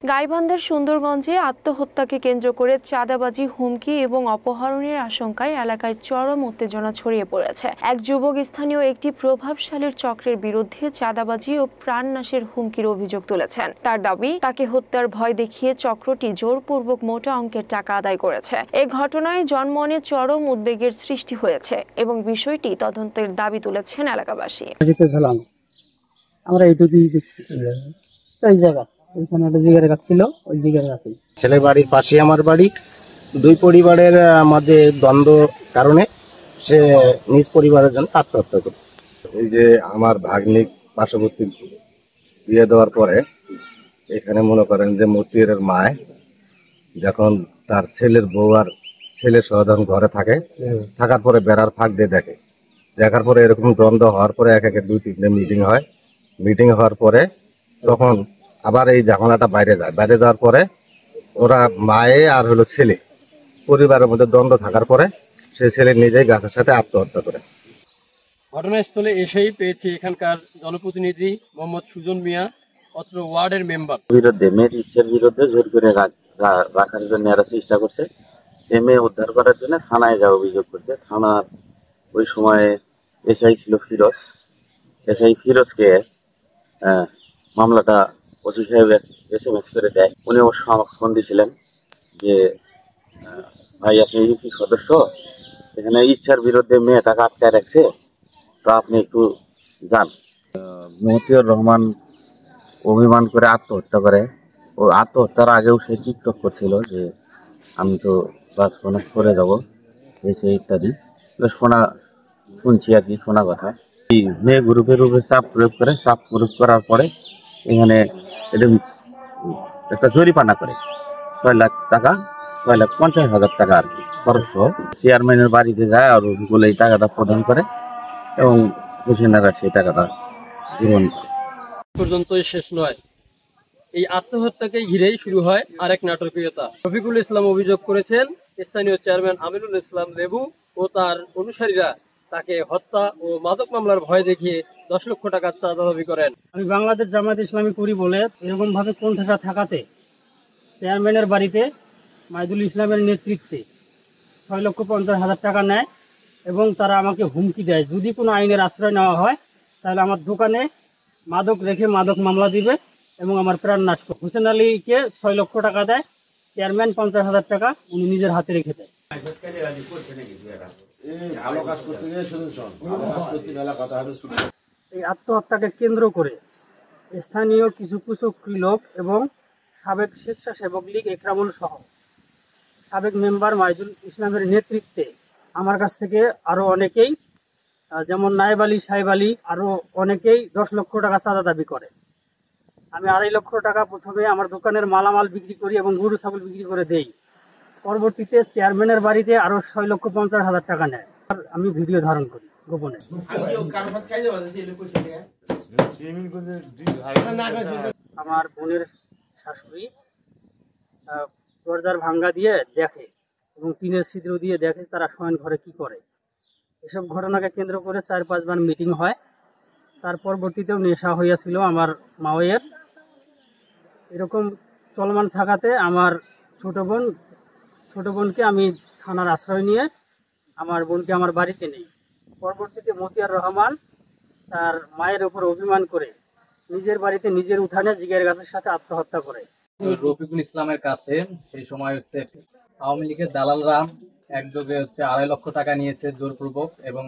গাইবান্ধার সুন্দরগঞ্জে আত্মহত্যাকে কেন্দ্র করে চাঁদাবাজি, হুমকি এবং অপহরণের আশঙ্কায় এলাকায় চরম উত্তেজনা ছড়িয়ে পড়েছে। এক যুবক স্থানীয় একটি প্রভাবশালীর চক্রের বিরুদ্ধে চাঁদাবাজি ও প্রাণনাশের হুমকির অভিযোগ তুলেছেন। তার দাবি, তাকে হত্যার ভয় দেখিয়ে চক্রটি জোরপূর্বক মোটা অঙ্কের টাকা আদায় করেছে। এই ঘটনায় জনমনে চরম উদ্বেগের সৃষ্টি হয়েছে এবং বিষয়টি তদন্তের দাবি তুলেছেন এলাকাবাসী। আমরা এইটুকুই দেখছি, এই জায়গা ওইখানে একটা জিগারের গাছ ছিল, ওই জিগারের গাছ। ছেলে বাড়ির পাশে আমার বাড়ি, দুই পরিবারের মধ্যে দ্বন্দ্ব কারণে সে নিজ পরিবারের জন্য আত্মহত্যা করছে। এই যে আমার ভাগ্নিক পার্শ্ববর্তী বিয়ে দেওয়ার পরে এখানে মনে করেন যে মতির মায় যখন তার ছেলের বউ আর ছেলের সহ যখন ঘরে থাকার পরে বেড়ার ফাঁক দিয়ে দেখার পরে এরকম দ্বন্দ্ব হওয়ার পরে এক একে 2-3টে মিটিং হয়। মিটিং হওয়ার পরে তখন আবার এই ঝামেলাটা বাইরে যাওয়ার পরে ওরা মায়ে আর হলো ছেলে পরিবারের মধ্যে দ্বন্দ্ব থাকার পরে সে ছেলে নিজেই গাছের সাথে আত্মহত্যা করে। ঘটনাস্থলে এসেই পেয়েছি এখানকার জনপ্রতিনিধি মোহাম্মদ সুজন মিয়া, অত্র ওয়ার্ডের মেম্বার। বিরুদ্ধে মেয়ের ইচ্ছের বিরুদ্ধে জোর করে রাখার জন্য এরা চেষ্টা করছে। মেয়ে উদ্ধার করার জন্য থানায় যা অভিযোগ করছে, থানার ওই সময়ে এসআই ছিল ফিরোজ। এসআই ফিরোজকে মামলাটা ওসি সাহেব SMS করে দেয়। উনি অবশ্য আমাকে ফোন দিয়েছিলেন যে ভাই, আপনি ইউপি সদস্য, এখানে ইচ্ছার বিরুদ্ধে মেয়েটাকে আটকায় রাখছে, তো আপনি একটু যান। মতিউর রহমান অভিমান করে আত্মহত্যা করে। ও আত্মহত্যার আগেও সে টিকটক করছিল যে আমি তো বাসপনা করে যাবো, এসে ইত্যাদি শুনছি আর কি, শোনা কথা। মেয়ে গ্রুপের উপরে চাপ প্রয়োগ করার পরে এখানে এটা একটা জরিমানা করে 6 লাখ টাকা, 6,50,000 টাকা আর কি খরচ সহ। চেয়ারম্যানের বাড়িতে যায় আর বলে এই টাকাটা প্রদান করে এবং খুশিনারা সেই টাকাটা জীবন পর্যন্তই শেষ নয়, এই আত্মহত্যাকে ঘিরেই শুরু হয় আরেক নাটকীয়তা। রফিকুল ইসলাম অভিযোগ করেছেন স্থানীয় চেয়ারম্যান আমিনুল ইসলাম লেবু ও তার অনুসারীরা তাকে হত্যা ও মাদক মামলার ভয় দেখিয়ে 10 লক্ষ টাকা চাঁদা দাবি করেন। আমি বাংলাদেশ জামায়াত ইসলামী করি বলে এরকম ভাবে কোণঠাসা থাকাতে চেয়ারম্যানের বাড়িতে মাইদুল ইসলামের নেতৃত্বে 6,50,000 টাকা নেয় এবং তারা আমাকে হুমকি দেয়, যদি কোনো আইনের আশ্রয় নেওয়া হয় তাহলে আমার দোকানে মাদক রেখে মাদক মামলা দিবে এবং আমার প্রাণ নাশ করবে। হোসেন আলীকে 6 লক্ষ টাকা দেয়, চেয়ারম্যান 50,000 টাকা উনি নিজের হাতে রেখে দেয়। এই আত্মহত্যাকে কেন্দ্র করে স্থানীয় কিছু কুচক্রী লোক এবং সাবেক স্বেচ্ছাসেবক লীগ একরামুল সহ সাবেক মেম্বার মাইদুল ইসলামের নেতৃত্বে আমার কাছ থেকে আরো অনেকেই, যেমন নায়েব আলী, সাহেব আলী, আরো অনেকেই 10 লক্ষ টাকা চাঁদা দাবি করে। আমি 2.5 লক্ষ টাকা প্রথমে আমার দোকানের মালামাল বিক্রি করি এবং গরু ছাগল বিক্রি করে দেই। পরবর্তীতে চেয়ারম্যানের বাড়িতে আরো 6,50,000 টাকা নেয়। আর আমি ভিডিও ধারণ করি গোপনে। আমার বোনের শাশুড়ি দরজার ভাঙ্গা দিয়ে দেখে এবং টিনের ছিদ্র দিয়ে দেখে তারা শয়ন ঘরে কি করে। এসব ঘটনাকে কেন্দ্র করে 4-5 বার মিটিং হয়। তার পরবর্তীতেও নেশা হইয়াছিল আমার মাওয়ের। এরকম চলমান থাকাতে আমার ছোট বোনকে আমি থানার আশ্রয় নিয়ে আমার বোনকে আমার বাড়িতে নেই। পরবর্তীতে মতিয়ার রহমান তার মায়ের উপর অভিমান করে নিজের বাড়িতে নিজের উঠানে জিগের গাছের সাথে আত্মহত্যা করে। রফিকুল ইসলামের কাছে সেই সময় আওয়ামী লীগের দালালরা একযোগে 2.5 লক্ষ টাকা নিয়েছে জোরপূর্বক এবং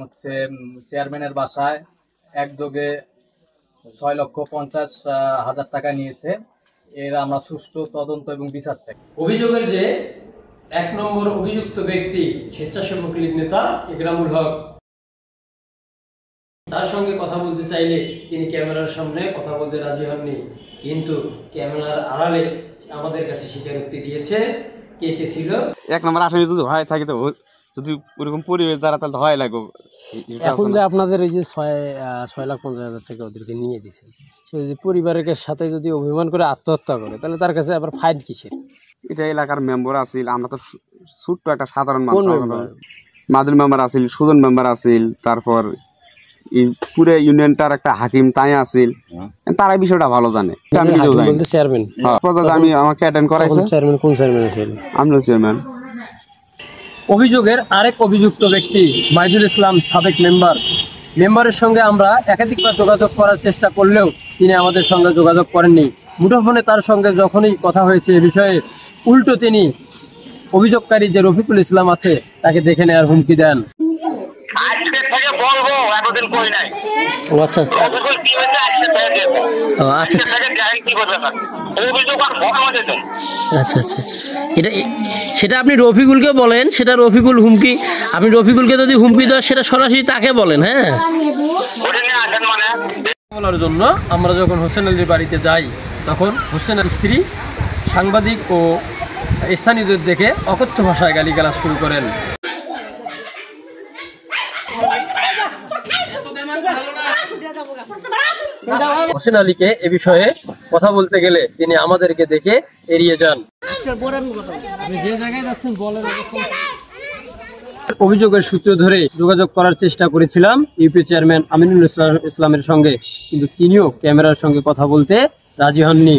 চেয়ারম্যানের বাসায় একযোগে 6,50,000 টাকা নিয়েছে। এর আমরা সুষ্ঠু তদন্ত এবং বিচার চাই। অভিযোগের যে 1 নম্বর অভিযুক্ত ব্যক্তি স্বেচ্ছাসেবক লীগ নেতা একরামুল হক, তার সঙ্গে কথা বলতে চাইলে তিনি ক্যামেরার সামনে কথা বলতে রাজি হননি, কিন্তু ক্যামেরার আড়ালে আমাদের কাছে স্বীকারোক্তি দিয়েছে কে কে ছিল। 1 নম্বর আসামি যদি হয় থাকে তো যদি ওরকম পরিবেশ দ্বারা তাহলে হয় লাগবে। এখন যে আপনাদের এই যে 6,50,000 টাকা ওদেরকে নিয়ে দিয়েছেন, সে যদি পরিবারের সাথে যদি অভিমান করে আত্মহত্যা করে তাহলে তার কাছে আবার ফাইন কিসের? এটা এলাকার মেম্বার আছিল, আমরা তো ছোট্ট একটা সাধারণ মানুষ। মাদুল মেম্বার আছিল, সুজন মেম্বার আছিল, তারপর এই পুরো ইউনিয়নটার একটা হাকিম তাই আছিল, তারা বিষয়টা ভালো জানে। আমি নিজেও জানি। চেয়ারম্যান আমি আমাকে অ্যাটেন্ড করাইছে। চেয়ারম্যান কোন চেয়ারম্যান ছিল? আমনুল চেয়ারম্যান। অভিযোগের আরেক অভিযুক্ত ব্যক্তি মাইজুল ইসলাম, সাবেক মেম্বারের সঙ্গে আমরা একাধিকবার যোগাযোগ করার চেষ্টা করলেও তিনি আমাদের সঙ্গে যোগাযোগ করেননি। মুঠোফোনে তার সঙ্গে যখনই কথা হয়েছে এ বিষয়ে, উল্টো তিনি অভিযোগকারী যে রফিকুল ইসলাম আছে তাকে দেখে নেওয়ার হুমকি দেন। সেটা আপনি রফিকুলকে বলেন, সেটা রফিকুল হুমকি, আপনি রফিকুলকে যদি হুমকি দেন সেটা সরাসরি তাকে বলেন। হ্যাঁ, বলার জন্য আমরা যখন হোসেন আলীর বাড়িতে যাই তখন হোসেন আলীর স্ত্রী সাংবাদিক ও স্থানীয়দের দেখে অকথ্য ভাষায় গালিগালাজ শুরু করেন। হোসেন আলীকে এ বিষয়ে কথা বলতে গেলে তিনি আমাদেরকে দেখে এড়িয়ে যান। অভিযোগের সূত্র ধরে যোগাযোগ করার চেষ্টা করেছিলাম ইউপি চেয়ারম্যান আমিনুল ইসলামের সঙ্গে, কিন্তু তিনিও ক্যামেরার সঙ্গে কথা বলতে রাজি হননি।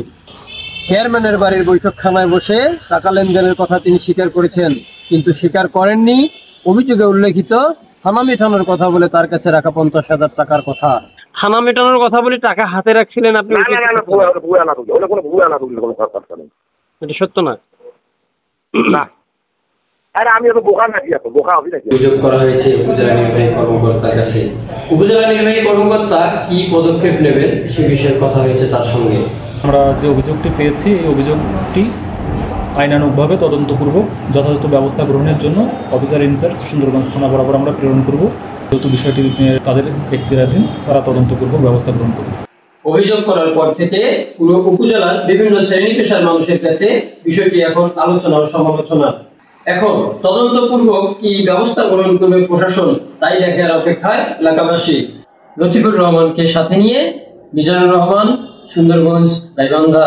চেয়ারম্যানের বাড়ির বৈঠকখানায় বসে টাকা লেনদেনের কথা তিনি স্বীকার করেছেন, কিন্তু স্বীকার করেননি অভিযোগে উল্লেখিত থানা মেটানোর কথা বলে তার কাছে রাখা 50,000 টাকার কথা। থানা মেটানোর কথা বলে টাকা হাতে রাখছিলেন আপনি? এটা সত্য না। অভিযোগ করা হয়েছে উপজেলা নির্বাহী কর্মকর্তার কাছে। উপজেলা নির্বাহী কর্মকর্তা কি পদক্ষেপ নেবেন সে বিষয়ে কথা হয়েছে তার সঙ্গে। আমরা যে অভিযোগটি পেয়েছি এই অভিযোগটি আইনানুগভাবে তদন্তপূর্বক যথাযথ ব্যবস্থা গ্রহণের জন্য অফিসার ইনচার্জ সুন্দরগঞ্জ থানা বরাবর আমরা প্রেরণ করব। যেহেতু বিষয়টি তাদের ব্যক্তিরাধীন, তারা তদন্তপূর্বক ব্যবস্থা গ্রহণ করবে। অভিযোগ করার পর থেকে পুরো উপজেলার বিভিন্ন শ্রেণী পেশার মানুষের কাছে বিষয়টি এখন আলোচনা ও সমালোচনা। এখন তদন্তপূর্বক কি ব্যবস্থা গ্রহণ করবে প্রশাসন তাই দেখার অপেক্ষায় এলাকাবাসী। লতিফুর রহমানকে সাথে নিয়ে মিজানুর রহমান, সুন্দরগঞ্জ, গাইবান্ধা।